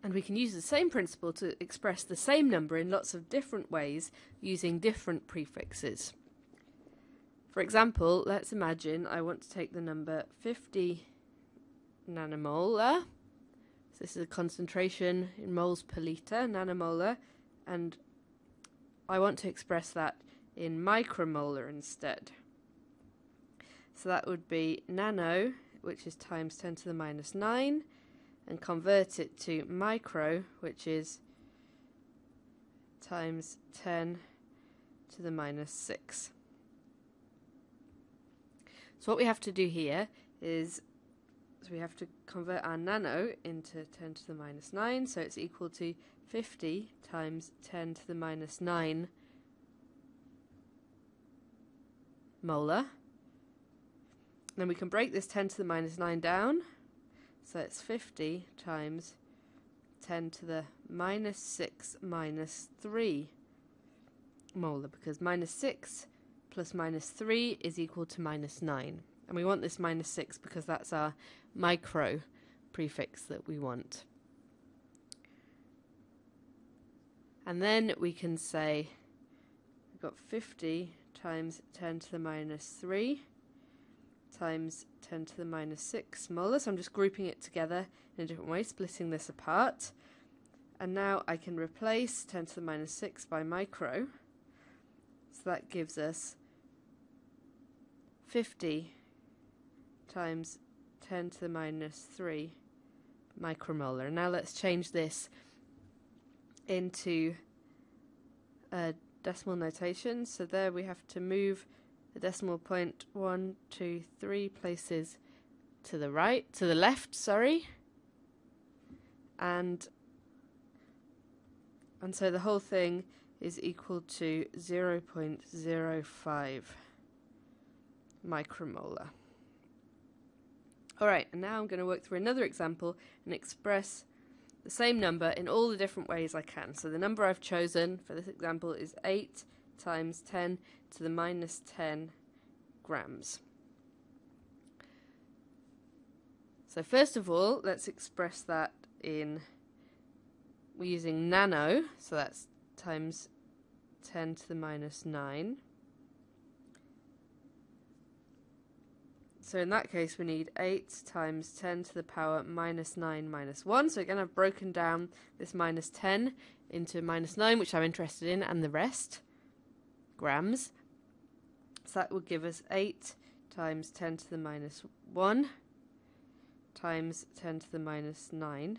And we can use the same principle to express the same number in lots of different ways using different prefixes. For example, let's imagine I want to take the number 50 nanomolar. So this is a concentration in moles per litre, nanomolar, and I want to express that in micromolar instead. So that would be nano, which is times 10 to the minus 9, and convert it to micro, which is times 10 to the minus 6. So what we have to do here is we have to convert our nano into 10 to the minus 9, so it's equal to 50 times 10 to the minus 9 molar. Then we can break this 10 to the minus 9 down, so it's 50 times 10 to the minus 6 minus 3 molar, because minus 6 plus minus 3 is equal to minus 9. And we want this minus 6 because that's our micro prefix that we want. And then we can say we've got 50 times 10 to the minus 3 times 10 to the minus 6 molar. So I'm just grouping it together in a different way, splitting this apart. And now I can replace 10 to the minus 6 by micro. So that gives us 50 times 10 to the minus 3 micromolar. Now let's change this into a decimal notation. So there we have to move the decimal point 1, 2, 3 places to the left, and so the whole thing is equal to 0.05 micromolar. Alright, and now I'm going to work through another example and express the same number in all the different ways I can. So the number I've chosen for this example is 8 times 10 to the minus 10 grams. So first of all, let's express that we're using nano, so that's times 10 to the minus 9. So in that case we need 8 times 10 to the power minus 9 minus 1. So again I've broken down this minus 10 into minus 9, which I'm interested in, and the rest, grams. So that would give us 8 times 10 to the minus 1 times 10 to the minus 9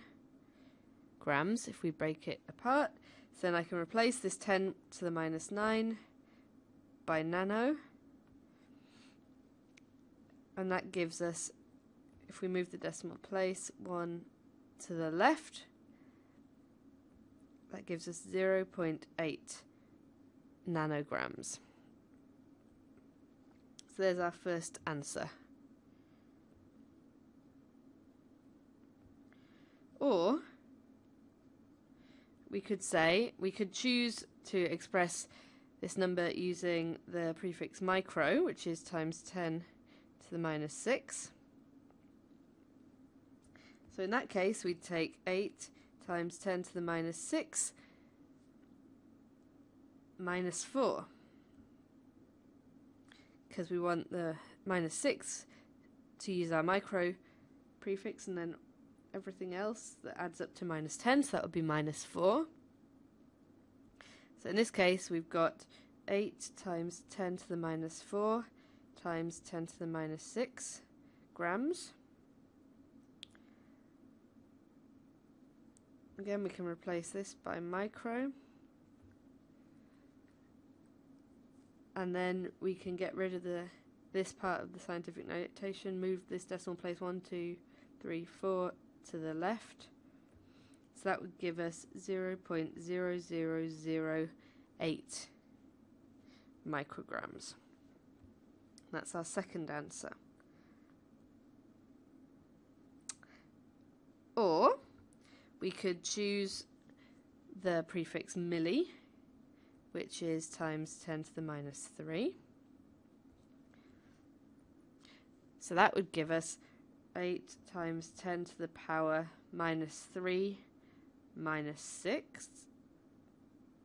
grams if we break it apart. So then I can replace this 10 to the minus 9 by nano. And that gives us, if we move the decimal place 1 to the left, that gives us 0.8 nanograms. So there's our first answer. Or we could choose to express this number using the prefix micro, which is times 10 to the minus 6. So in that case we'd take 8 times 10 to the minus 6 minus 4, because we want the minus 6 to use our micro prefix, and then everything else that adds up to minus 10, so that would be minus 4. So in this case we've got 8 times 10 to the minus 4 times 10 to the minus 6 grams. Again, we can replace this by micro, and then we can get rid of this part of the scientific notation, move this decimal place 1, 2, 3, 4 to the left. So that would give us 0.0008 micrograms. That's our second answer. Or we could choose the prefix milli, which is times 10 to the minus 3. So that would give us 8 times 10 to the power minus 3 minus 6.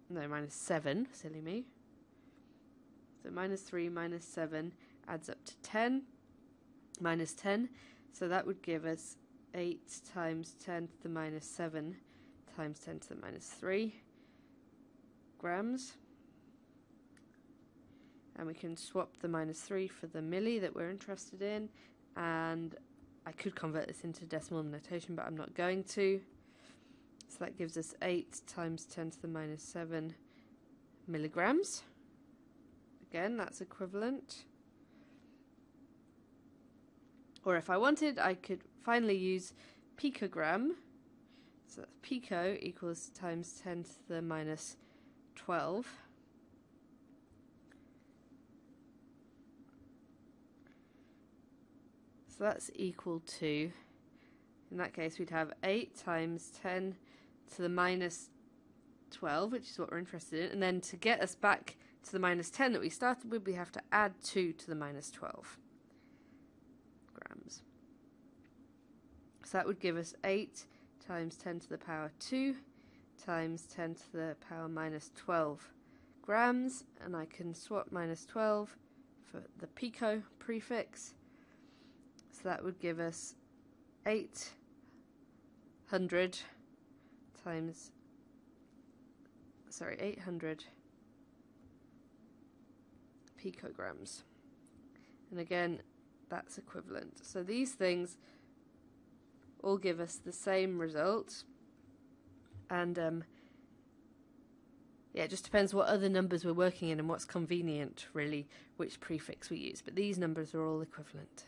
No, minus 7, silly me. So minus 3 minus 7 adds up to 10, minus 10. So that would give us 8 times 10 to the minus 7 times 10 to the minus 3 grams. And we can swap the minus 3 for the milli that we're interested in. And I could convert this into decimal notation, but I'm not going to. So that gives us 8 times 10 to the minus 7 milligrams. Again, that's equivalent. Or if I wanted, I could finally use picogram. So that's pico equals times 10 to the minus 12. So that's equal to, in that case, we'd have 8 times 10 to the minus 12, which is what we're interested in. And then to get us back to the minus 10 that we started with, we have to add 2 to the minus 12 grams. So that would give us 8 times 10 to the power 2 times 10 to the power minus 12 grams. And I can swap minus 12 for the pico prefix. So that would give us 800 picograms. And again, that's equivalent. So these things all give us the same result. And yeah, it just depends what other numbers we're working in and what's convenient, really, which prefix we use. But these numbers are all equivalent.